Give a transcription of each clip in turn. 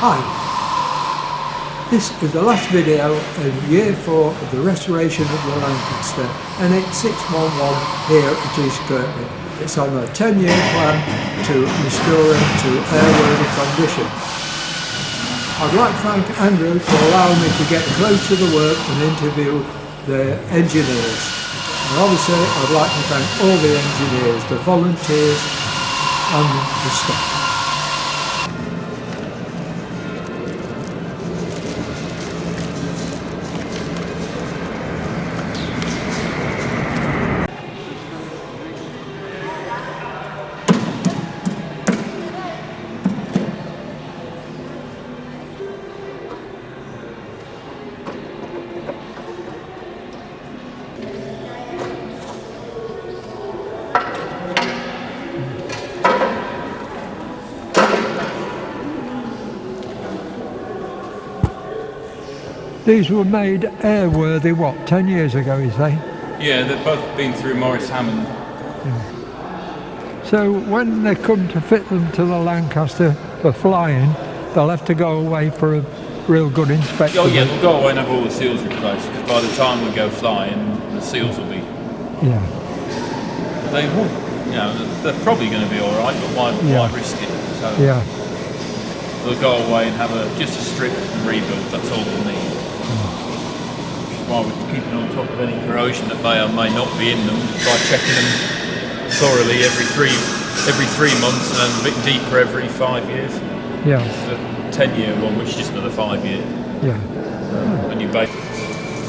Hi, this is the last video in year 4 of the restoration of the Lancaster NX611 here at East Kirkby. It's on a 10-year plan to restore it to airworthy condition. I'd like to thank Andrew for allowing me to get close to the work and interview the engineers. And obviously I'd like to thank all the engineers, the volunteers and the staff. These were made airworthy, what, 10 years ago, you say? Yeah, they've both been through Morris Hammond. Yeah. So when they come to fit them to the Lancaster for flying, they'll have to go away for a real good inspection? Oh yeah, they'll go away and have all the seals replaced, because by the time we go flying, the seals will be... Yeah. They will, you know, they're probably going to be alright, but why risk it? So yeah. They'll go away and have just a strip rebuild, that's all they'll need. While we're keeping on top of any corrosion that may or may not be in them by checking them thoroughly every three months and then a bit deeper every 5 years. Yeah. It's a 10-year one, which is just another 5 year. Yeah. And you base.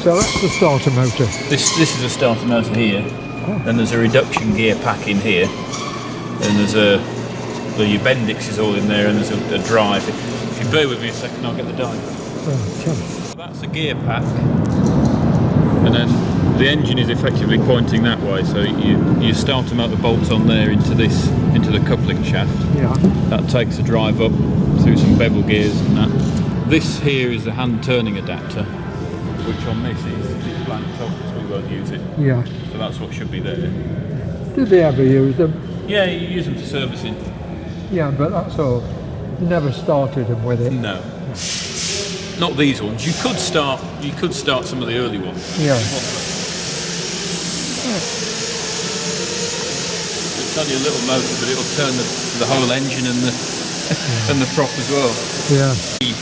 So that's the starter motor. This is a starter motor here. Oh. Then there's a reduction gear pack in here. And there's your Bendix is all in there, and there's a drive. If you bear with me a second, I'll get the diagram. So that's a gear pack. And then the engine is effectively pointing that way, so you starter motor bolts on there into the coupling shaft. Yeah. That takes the drive up through some bevel gears and that. This here is the hand turning adapter, which on this is blanked off because we won't use it. Yeah. So that's what should be there. Did they ever use them? Yeah, you use them for servicing. Yeah, but that's all. You never started them with it. No. Not these ones. You could start some of the early ones. Yeah. It's only a little motor, but it'll turn the whole engine and the prop as well. Yeah.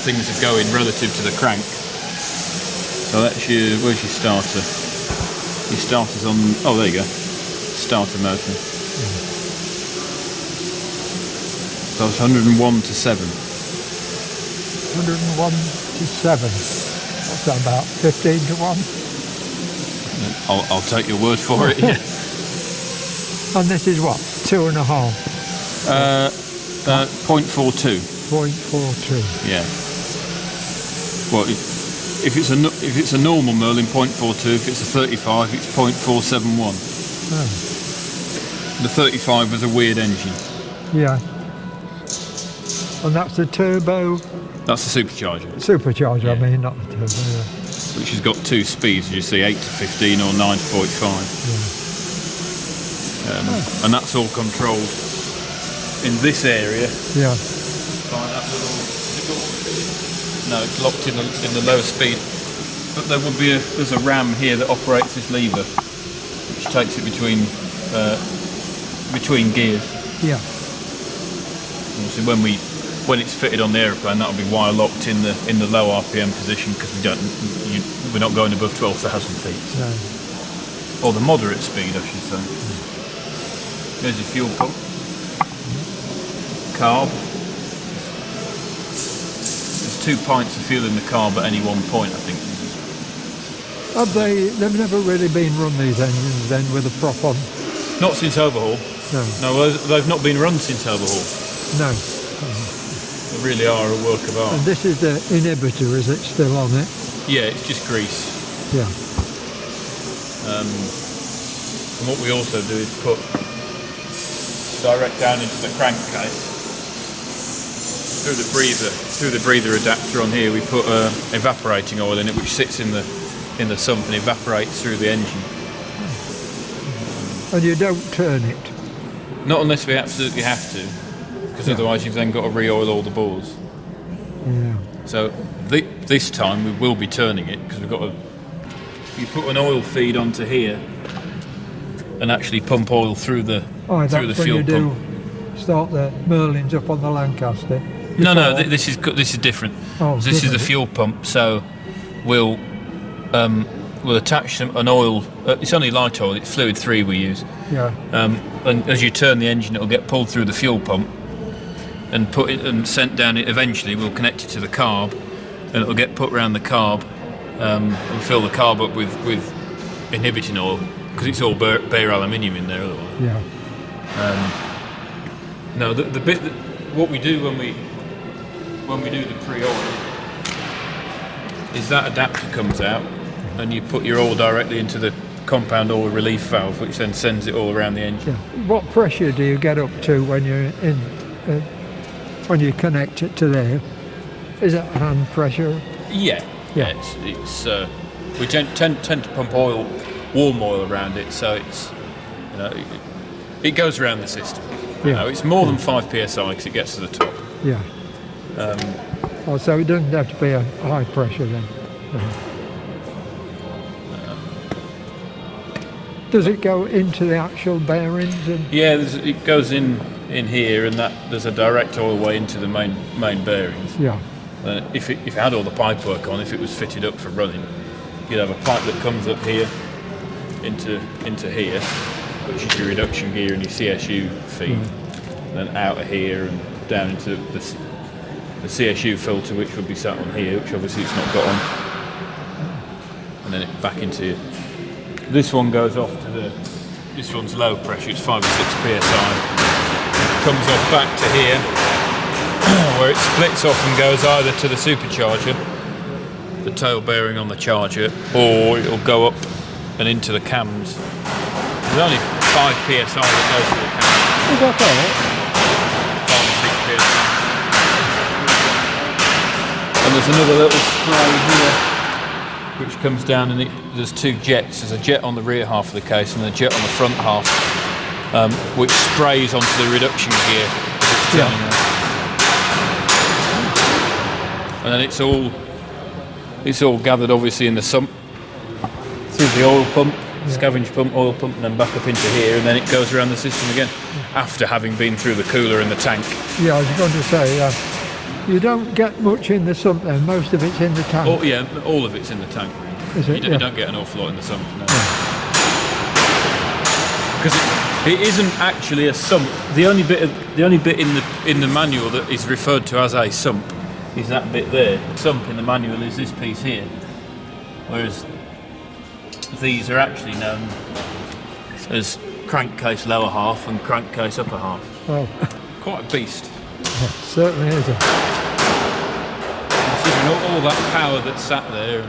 Things are going relative to the crank. So that's where's your starter? Your starter's on. Oh, there you go. Starter motor. Yeah. So it's 101 to 7. 101 to 7. What's that, about 15 to 1? I'll take your word for it. Yeah. And this is what? 2.5? 0.42. 0.42. Yeah. Well, if it's a normal Merlin, 0.42. If it's a 35, it's 0.471. Oh. The 35 was a weird engine. Yeah. And that's the turbo? That's the supercharger. Supercharger, yeah. I mean, not the turbo. Yeah. Which has got two speeds, as you see, 8 to 15 or 9 to 45. Yeah. And that's all controlled in this area. Yeah. By that no, it's locked in the lower speed. But there would be there's a ram here that operates this lever, which takes it between gears. Yeah. Obviously, when it's fitted on the aeroplane, that'll be wire locked in the low RPM position, because we're not going above 12,000 feet. No. Or the moderate speed, I should say. There's your fuel pump. Carb. There's 2 pints of fuel in the carb at any one point, I think. They've never really been run, these engines then, with a prop on? Not since overhaul. No, they've not been run since overhaul. No. They really are a work of art. And this is the inhibitor, is it still on it? Yeah, it's just grease. Yeah. And what we also do is put direct down into the crankcase through the breather adapter on here. We put evaporating oil in it, which sits in the sump and evaporates through the engine. And you don't turn it? Not unless we absolutely have to, because otherwise you've then got to re-oil all the bores. Yeah. So this time we will be turning it because we've got you put an oil feed onto here and actually pump oil through the That's fuel when you pump. do start the Merlins up on the Lancaster. No, this is different. Oh, This is the fuel pump, so we'll attach an oil. It's only light oil. It's fluid 3 we use. Yeah. And as you turn the engine, it'll get pulled through the fuel pump and put it and sent down. It eventually we'll connect it to the carb, and it'll get put around the carb and fill the carb up with inhibiting oil because it's all bare aluminium in there otherwise. Yeah. No, the bit that what we do when we do the pre-oil is that adapter comes out and you put your oil directly into the compound oil relief valve, which then sends it all around the engine. Yeah. What pressure do you get up to when you're in when you connect it to there? Is it hand pressure? Yeah. It's we tend to pump warm oil around it, so it's it goes around the system. Yeah. It's more than 5 psi because it gets to the top. Yeah. So it doesn't have to be a high pressure then. Does it go into the actual bearings? Yeah, it goes in here, and there's a direct oil way into the main bearings. Yeah. If it had all the pipe work on, if it was fitted up for running, you'd have a pipe that comes up here into here, which is your reduction gear and your CSU feed, and then out of here and down into the CSU filter, which would be sat on here, which obviously it's not got on, and then it back into. This one goes off to this one's low pressure, it's 5 or 6 psi. Comes off back to here, where it splits off and goes either to the supercharger, the tail bearing on the charger, or it'll go up and into the cams. There's only 5 psi that goes to the cams. Is that all? 5 or 6 psi. And there's another little spray here, which comes down, and there's 2 jets. There's a jet on the rear half of the case and a jet on the front half, which sprays onto the reduction gear as it's turning on. And then it's all gathered obviously in the sump through the oil pump, scavenge pump, oil pump, and then back up into here, and then it goes around the system again after having been through the cooler and the tank. Yeah, I was going to say, you don't get much in the sump then, most of it's in the tank. Oh yeah, all of it's in the tank. Is it? You don't get an awful lot in the sump, no. Because it isn't actually a sump. The only bit in the manual that is referred to as a sump is that bit there. The sump in the manual is this piece here, whereas these are actually known as crankcase lower half and crankcase upper half. Oh. Quite a beast. Certainly is. Considering all that power that's sat there.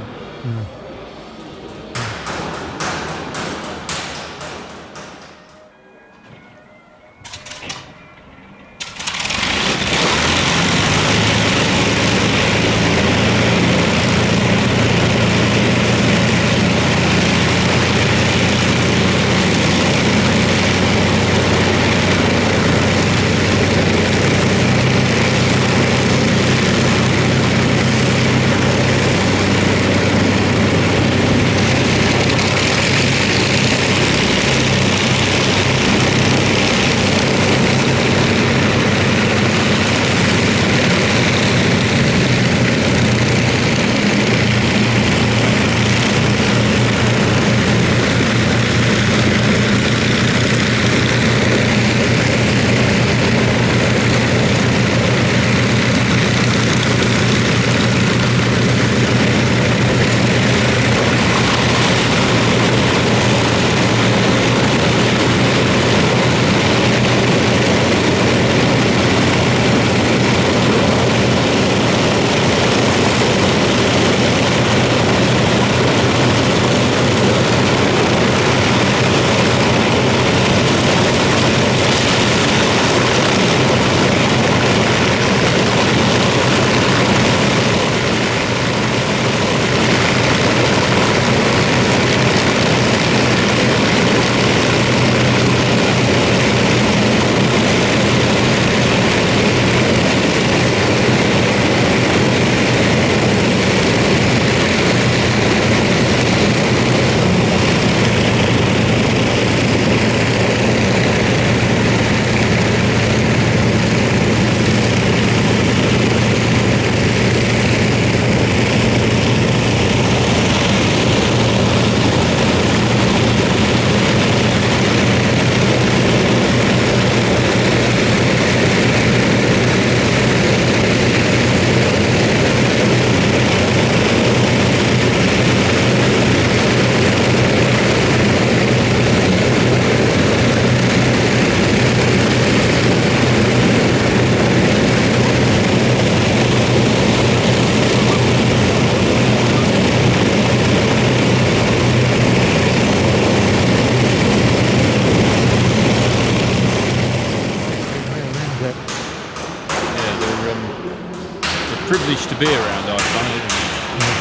privilege to be around, I find, isn't it?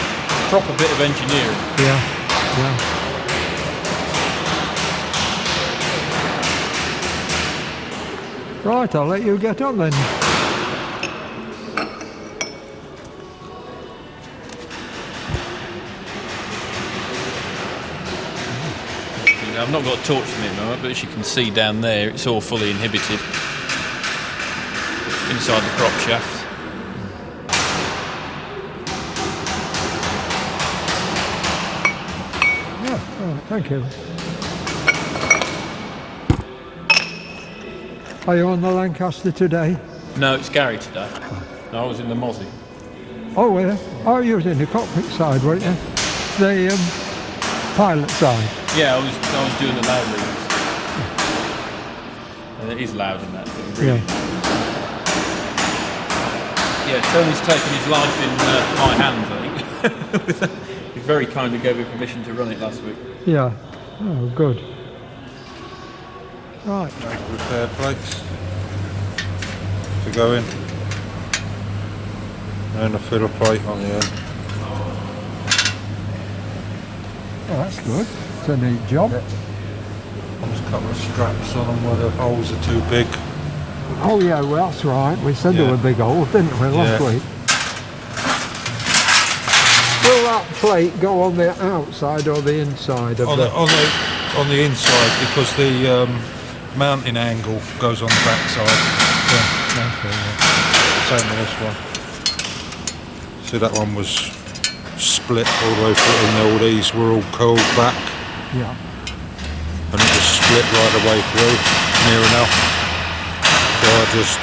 Proper bit of engineering. Yeah, yeah. Right, I'll let you get on then. I've not got a torch in it, moment, but as you can see down there, it's all fully inhibited inside the prop shaft. Yeah, right, thank you. Are you on the Lancaster today? No, it's Gary today. No, I was in the Mozzie. Oh, yeah. Oh, you was in the cockpit side, weren't you? The pilot side. Yeah, I was doing the loud readings. And it is loud in that thing, really. Yeah, Tony's taken his life in my hands, I think. He very kindly gave me permission to run it last week. Yeah. Oh, good. Right. Repair plates to go in, and a filler plate on the end. Oh, that's good. It's a neat job. There's a couple of straps on them where the holes are too big. Oh, yeah, well, that's right. We said there Yeah. were big holes, didn't we, last Yeah. week? Will that plate go on the outside or the inside of On the inside, because the mounting angle goes on the back side. Same with this one. See, that one was split all the way through, and all these were all curled back, Yeah. and it was split right the way through, near enough. So I just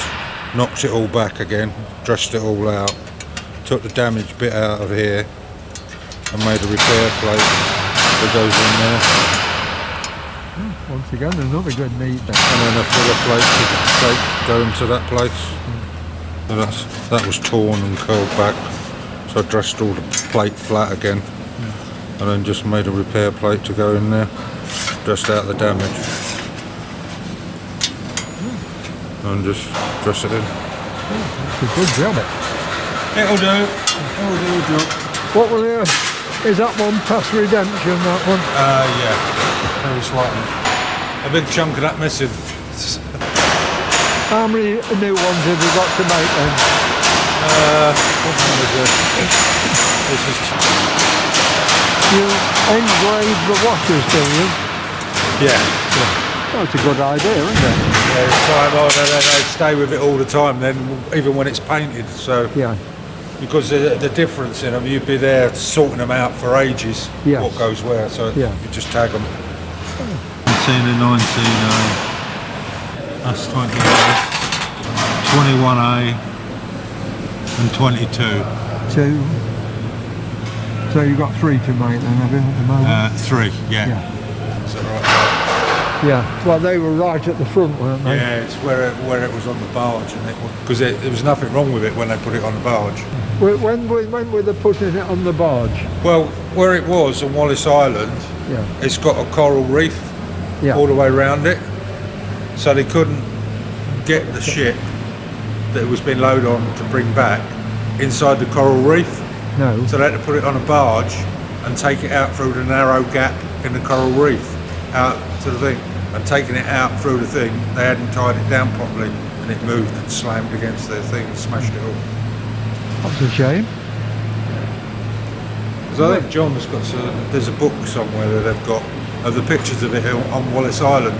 knocked it all back again, dressed it all out, took the damaged bit out of here, and made a repair plate that goes in there. Once again, another good neat bit. And then a filler plate to go into that place. So that was torn and curled back. So I dressed all the plate flat again, and then just made a repair plate to go in there. Dressed out the damage. And just dress it in. It's a good job. It'll do. It'll do. What will you... Is that one past redemption, that one? Yeah. Very slightly. A big chunk of that missing. How many new ones have you got to make then? What one is this? This is... You engrave the washers, do you? Yeah. That's a good idea, isn't it? Yeah, it's time on, and then they stay with it all the time, then even when it's painted. So Yeah. because the difference in them, you'd be there sorting them out for ages. Yes. What goes where? So Yeah. you just tag them. 19 and 19A. That's 20A. 21A and 22. Two. So you've got three to make then, have you, at the moment? 3, yeah. Yeah. Is that right? Yeah. Well, they were right at the front, weren't they? Yeah, it's where it was on the barge, and because there was nothing wrong with it when they put it on the barge. When were they putting it on the barge? Well, where it was on Wallis Island, Yeah. it's got a coral reef Yeah. all the way around it, so they couldn't get the ship that it was being loaded on to bring back inside the coral reef, No. so they had to put it on a barge and take it out through the narrow gap in the coral reef out to the thing, and taking it out through the thing, they hadn't tied it down properly, and it moved and slammed against their thing and smashed it all. That's a shame. Because I think John's got there's a book somewhere that they've got of the pictures of it on Wallis Island.